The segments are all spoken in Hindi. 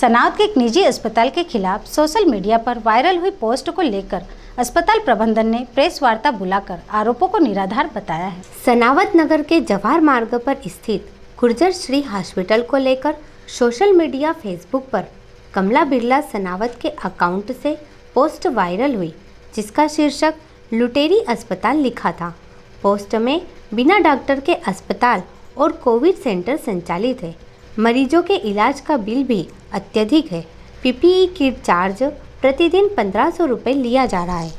सनाउत के एक निजी अस्पताल के खिलाफ सोशल मीडिया पर वायरल हुई पोस्ट को लेकर अस्पताल प्रबंधन ने प्रेस वार्ता बुलाकर आरोपों को निराधार बताया है। सनावत नगर के जवाहर मार्ग पर स्थित गुर्जर श्री हॉस्पिटल को लेकर सोशल मीडिया फेसबुक पर कमला बिरला सनावत के अकाउंट से पोस्ट वायरल हुई, जिसका शीर्षक लुटेरी अस्पताल लिखा था। पोस्ट में बिना डॉक्टर के अस्पताल और कोविड सेंटर संचालित है। मरीजों के इलाज का बिल भी अत्यधिक है। पीपीई किट चार्ज प्रतिदिन 1500 रुपये लिया जा रहा है।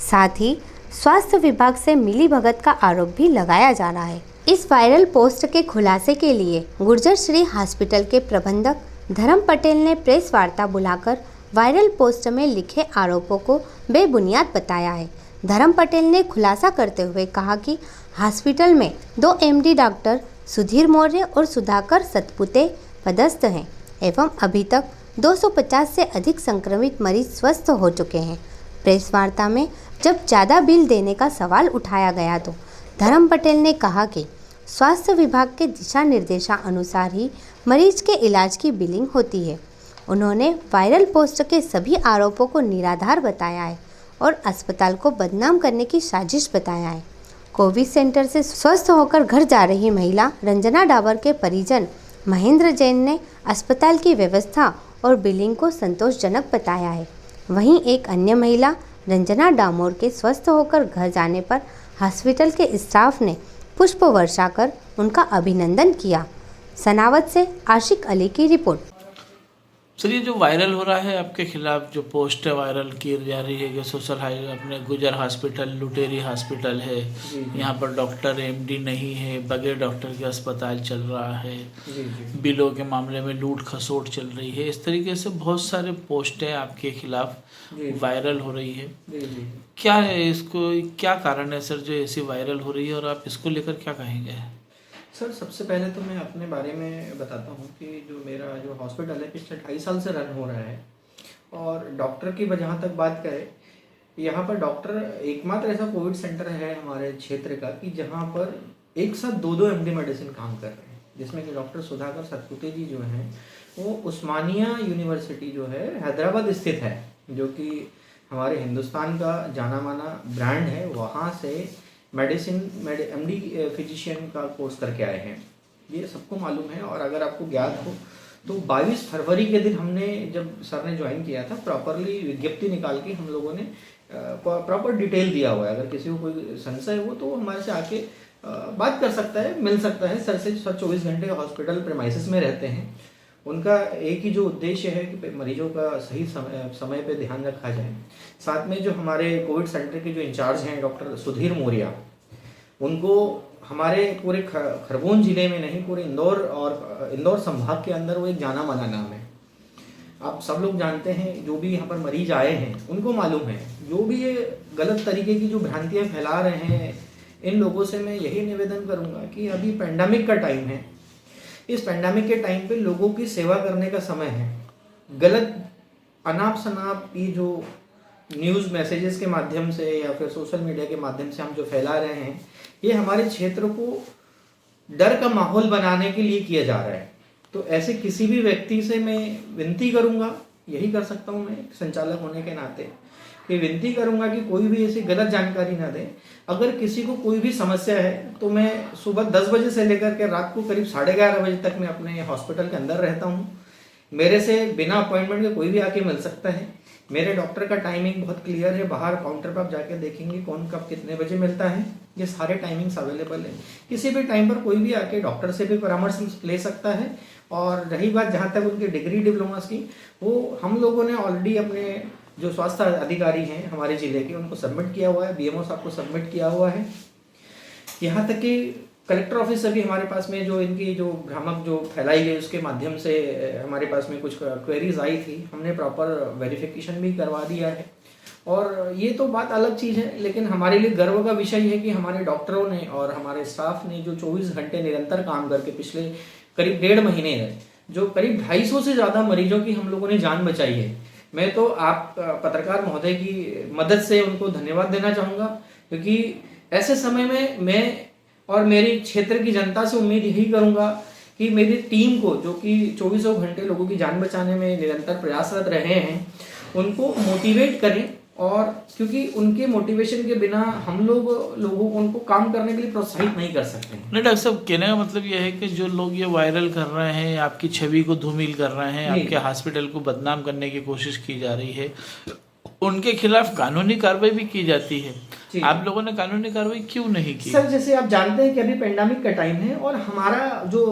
साथ ही स्वास्थ्य विभाग से मिलीभगत का आरोप भी लगाया जा रहा है। इस वायरल पोस्ट के खुलासे के लिए गुर्जर श्री हॉस्पिटल के प्रबंधक धर्म पटेल ने प्रेस वार्ता बुलाकर वायरल पोस्ट में लिखे आरोपों को बेबुनियाद बताया है। धर्म पटेल ने खुलासा करते हुए कहा कि हॉस्पिटल में 2 एमडी डॉक्टर सुधीर मौर्य और सुधाकर सतपुते पदस्थ हैं एवं अभी तक 250 से अधिक संक्रमित मरीज स्वस्थ हो चुके हैं। प्रेस वार्ता में जब ज़्यादा बिल देने का सवाल उठाया गया तो धर्म पटेल ने कहा कि स्वास्थ्य विभाग के दिशा निर्देशानुसार ही मरीज के इलाज की बिलिंग होती है। उन्होंने वायरल पोस्ट के सभी आरोपों को निराधार बताया है और अस्पताल को बदनाम करने की साजिश बताया है। कोविड सेंटर से स्वस्थ होकर घर जा रही महिला रंजना डावर के परिजन महेंद्र जैन ने अस्पताल की व्यवस्था और बिलिंग को संतोषजनक बताया है। वहीं एक अन्य महिला रंजना डामोर के स्वस्थ होकर घर जाने पर हॉस्पिटल के स्टाफ ने पुष्प वर्षा कर उनका अभिनंदन किया। सनावत से आशिक अली की रिपोर्ट। सर, ये जो वायरल हो रहा है आपके खिलाफ, जो पोस्ट वायरल की जा रही है कि सोशल अपने गुजर हॉस्पिटल लुटेरी हॉस्पिटल है, यहाँ पर डॉक्टर एमडी नहीं है, बगैर डॉक्टर के अस्पताल चल रहा है, बिलों के मामले में लूट खसोट चल रही है, इस तरीके से बहुत सारे पोस्टें आपके खिलाफ वायरल हो रही है। क्या है इसको, क्या कारण है सर जो ऐसी वायरल हो रही है और आप इसको लेकर क्या कहेंगे? सर, सबसे पहले तो मैं अपने बारे में बताता हूँ कि जो मेरा जो हॉस्पिटल है पिछले 2.5 साल से रन हो रहा है। और डॉक्टर की जहाँ तक बात करें, यहाँ पर डॉक्टर एकमात्र ऐसा कोविड सेंटर है हमारे क्षेत्र का कि जहाँ पर एक साथ 2 एमडी मेडिसिन काम कर रहे हैं, जिसमें कि डॉक्टर सुधाकर सतपुते जी जो हैं वो उस्मानिया यूनिवर्सिटी जो है हैदराबाद स्थित है, जो कि हमारे हिंदुस्तान का जाना माना ब्रांड है, वहाँ से एमडी फिजिशियन का कोर्स करके आए हैं। ये सबको मालूम है। और अगर आपको ज्ञात हो तो 22 फरवरी के दिन हमने, जब सर ने ज्वाइन किया था, प्रॉपरली विज्ञप्ति निकाल के हम लोगों ने प्रॉपर डिटेल दिया हुआ है। अगर किसी को कोई संशय हो तो हमारे से आके बात कर सकता है, मिल सकता है। सर से 24 घंटे हॉस्पिटल प्रेमाइसिस में रहते हैं। उनका एक ही जो उद्देश्य है कि मरीजों का सही समय पे ध्यान रखा जाए। साथ में जो हमारे कोविड सेंटर के जो इंचार्ज हैं डॉक्टर सुधीर मौर्य, उनको हमारे पूरे खरगोन जिले में नहीं, पूरे इंदौर संभाग के अंदर वो एक जाना माना नाम है। आप सब लोग जानते हैं, जो भी यहाँ पर मरीज आए हैं उनको मालूम है। जो भी ये गलत तरीके की जो भ्रांतियाँ फैला रहे हैं, इन लोगों से मैं यही निवेदन करूँगा कि अभी पैंडेमिक का टाइम है। इस पैंडेमिक के टाइम पे लोगों की सेवा करने का समय है। गलत अनाप शनाप ये जो न्यूज़ मैसेजेस के माध्यम से या फिर सोशल मीडिया के माध्यम से हम जो फैला रहे हैं, ये हमारे क्षेत्र को डर का माहौल बनाने के लिए किया जा रहा है। तो ऐसे किसी भी व्यक्ति से मैं विनती करूंगा, यही कर सकता हूं मैं संचालक होने के नाते, कि विनती करूंगा कि कोई भी ऐसी गलत जानकारी ना दे। अगर किसी को कोई भी समस्या है तो मैं सुबह 10 बजे से लेकर के रात को करीब 11:30 बजे तक मैं अपने हॉस्पिटल के अंदर रहता हूं। मेरे से बिना अपॉइंटमेंट के कोई भी आके मिल सकता है। मेरे डॉक्टर का टाइमिंग बहुत क्लियर है। बाहर काउंटर पर आप जाके देखेंगे कौन कब कितने बजे मिलता है, ये सारे टाइमिंग्स अवेलेबल है। किसी भी टाइम पर कोई भी आके डॉक्टर से भी परामर्श ले सकता है। और रही बात जहाँ तक उनकी डिग्री डिप्लोमास की, वो हम लोगों ने ऑलरेडी अपने जो स्वास्थ्य अधिकारी हैं हमारे जिले के, उनको सबमिट किया हुआ है। बीएमओ साहब को सबमिट किया हुआ है। यहाँ तक कि कलेक्टर ऑफिस से भी हमारे पास में जो इनकी जो भ्रामक जो फैलाई गई उसके माध्यम से हमारे पास में कुछ क्वेरीज आई थी, हमने प्रॉपर वेरिफिकेशन भी करवा दिया है। और ये तो बात अलग चीज़ है, लेकिन हमारे लिए गर्व का विषय है कि हमारे डॉक्टरों ने और हमारे स्टाफ ने जो 24 घंटे निरंतर काम करके पिछले करीब 1.5 महीने है, जो करीब 250 से ज़्यादा मरीजों की हम लोगों ने जान बचाई है। मैं तो आप पत्रकार महोदय की मदद से उनको धन्यवाद देना चाहूँगा, क्योंकि ऐसे समय में मैं और मेरी क्षेत्र की जनता से उम्मीद यही करूँगा कि मेरी टीम को, जो कि 24 घंटे लोगों की जान बचाने में निरंतर प्रयासरत रहे हैं, उनको मोटिवेट करें। और क्योंकि उनके मोटिवेशन के बिना हम लोगों को उनको काम करने के लिए प्रोत्साहित नहीं कर सकते। नहीं डॉक्टर साहब, कहने का मतलब यह है कि जो लोग ये वायरल कर रहे हैं, आपकी छवि को धूमिल कर रहे हैं, आपके हॉस्पिटल को बदनाम करने की कोशिश की जा रही है, उनके खिलाफ कानूनी कार्रवाई भी की जाती है। आप लोगों ने कानूनी कार्रवाई क्यों नहीं की? सर, जैसे आप जानते हैं कि अभी पेंडेमिक का टाइम है और हमारा जो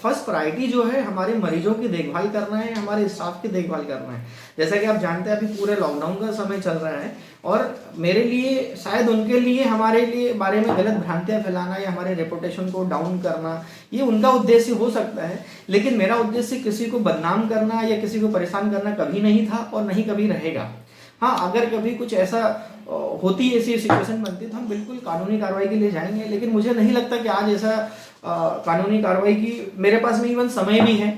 फर्स्ट प्रायोरिटी जो है हमारे मरीजों की देखभाल करना है, हमारे स्टाफ की देखभाल करना है। जैसा कि आप जानते हैं अभी पूरे लॉकडाउन का समय चल रहा है और मेरे लिए, शायद उनके लिए, हमारे लिए बारे में गलत भ्रांतियां फैलाना या हमारे रेपुटेशन को डाउन करना, ये उनका उद्देश्य हो सकता है, लेकिन मेरा उद्देश्य किसी को बदनाम करना या किसी को परेशान करना कभी नहीं था और नहीं कभी रहेगा। हाँ, अगर कभी कुछ ऐसा होती, ऐसी सिचुएशन बनती तो हम बिल्कुल कानूनी कार्रवाई के लिए जाएंगे, लेकिन मुझे नहीं लगता कि आज ऐसा कानूनी कार्रवाई की मेरे पास में इवन समय भी है,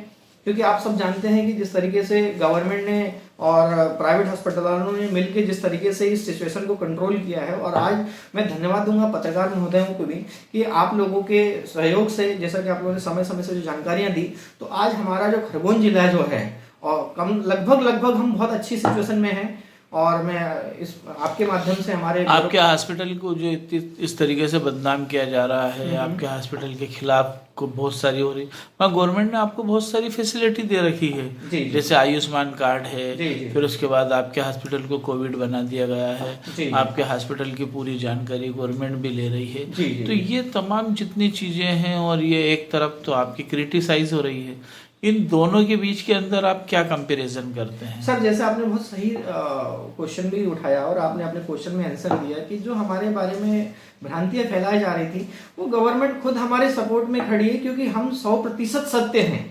क्योंकि आप सब जानते हैं कि जिस तरीके से गवर्नमेंट ने और प्राइवेट हॉस्पिटलों ने मिलकर जिस तरीके से इस सिचुएशन को कंट्रोल किया है। और आज मैं धन्यवाद दूंगा पत्रकार महोदयों को भी कि आप लोगों के सहयोग से, जैसा कि आप लोगों ने समय समय से जो जानकारियां दी, तो आज हमारा जो खरगोन जिला जो है और लगभग हम बहुत अच्छी सिचुएशन में हैं। और मैं इस आपके माध्यम से हमारे आपके हॉस्पिटल को जो इस तरीके से बदनाम किया जा रहा है, आपके हॉस्पिटल के खिलाफ को बहुत सारी हो रही, गवर्नमेंट ने आपको बहुत सारी फैसिलिटी दे रखी है, जैसे आयुष्मान कार्ड है, फिर उसके बाद आपके हॉस्पिटल को कोविड बना दिया गया है, आपके हॉस्पिटल की पूरी जानकारी गवर्नमेंट भी ले रही है। तो ये तमाम जितनी चीजें हैं, और ये एक तरफ तो आपकी क्रिटिसाइज हो रही है, इन दोनों के बीच के अंदर आप क्या कंपैरिजन करते हैं? सर, जैसे आपने बहुत सही क्वेश्चन भी उठाया और आपने अपने क्वेश्चन में आंसर दिया कि जो हमारे बारे में भ्रांतियां फैलाई जा रही थी, वो गवर्नमेंट खुद हमारे सपोर्ट में खड़ी है, क्योंकि हम 100% सत्य हैं।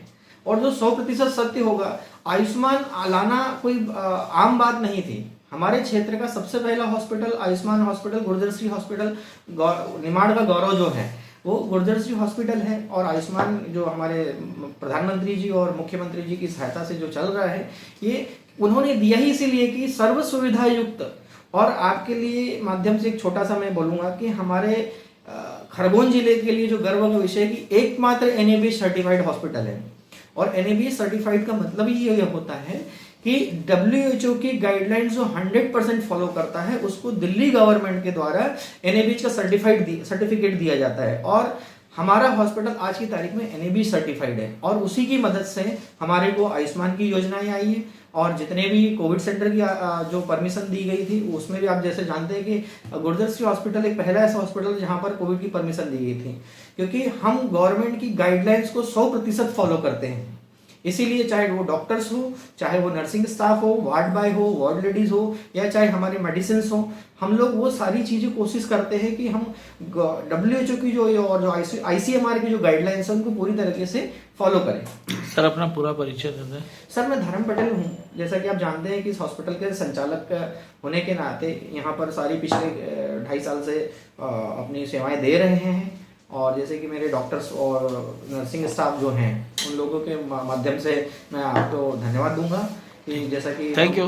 और जो 100% सत्य होगा, आयुष्मान लाना कोई आम बात नहीं थी। हमारे क्षेत्र का सबसे पहला hospital Ayushman hospital, Gurjar hospital Nimar का गौरव जो है वो गुर्जर हॉस्पिटल है। और आयुष्मान जो हमारे प्रधानमंत्री जी और मुख्यमंत्री जी की सहायता से जो चल रहा है, ये उन्होंने दिया ही इसीलिए कि सर्व सुविधा युक्त। और आपके लिए माध्यम से एक छोटा सा मैं बोलूँगा कि हमारे खरगोन जिले के लिए जो गर्व का विषय है कि एकमात्र NABH सर्टिफाइड हॉस्पिटल है। और NABH सर्टिफाइड का मतलब ही ये होता है कि WHO की गाइडलाइंस जो 100% फॉलो करता है, उसको दिल्ली गवर्नमेंट के द्वारा NABH का सर्टिफिकेट दिया जाता है। और हमारा हॉस्पिटल आज की तारीख में NABH सर्टिफाइड है और उसी की मदद से हमारे को आयुष्मान की योजनाएं आई है। और जितने भी कोविड सेंटर की जो परमिशन दी गई थी, उसमें भी आप जैसे जानते हैं कि गुर्जर हॉस्पिटल एक पहला ऐसा हॉस्पिटल जहां पर कोविड की परमिशन दी गई थी, क्योंकि हम गवर्नमेंट की गाइडलाइंस को 100% फॉलो करते हैं। इसीलिए चाहे वो डॉक्टर्स हो, चाहे वो नर्सिंग स्टाफ हो, वार्ड बॉय हो, वार्ड लेडीज हो, या चाहे हमारे मेडिसिन हो, हम लोग वो सारी चीजें कोशिश करते हैं कि हम WHO की जो और जो ICMR की जो गाइडलाइंस है उनको पूरी तरीके से फॉलो करें। सर, अपना पूरा परिचय दे दें। सर, मैं धर्म पटेल हूँ। जैसा कि आप जानते हैं कि इस हॉस्पिटल के संचालक होने के नाते यहाँ पर सारी पिछले 2.5 साल से अपनी सेवाएं दे रहे हैं। और जैसे कि मेरे डॉक्टर्स और नर्सिंग स्टाफ जो हैं, उन लोगों के माध्यम से मैं आपको धन्यवाद दूंगा कि जैसा कि थैंक यू।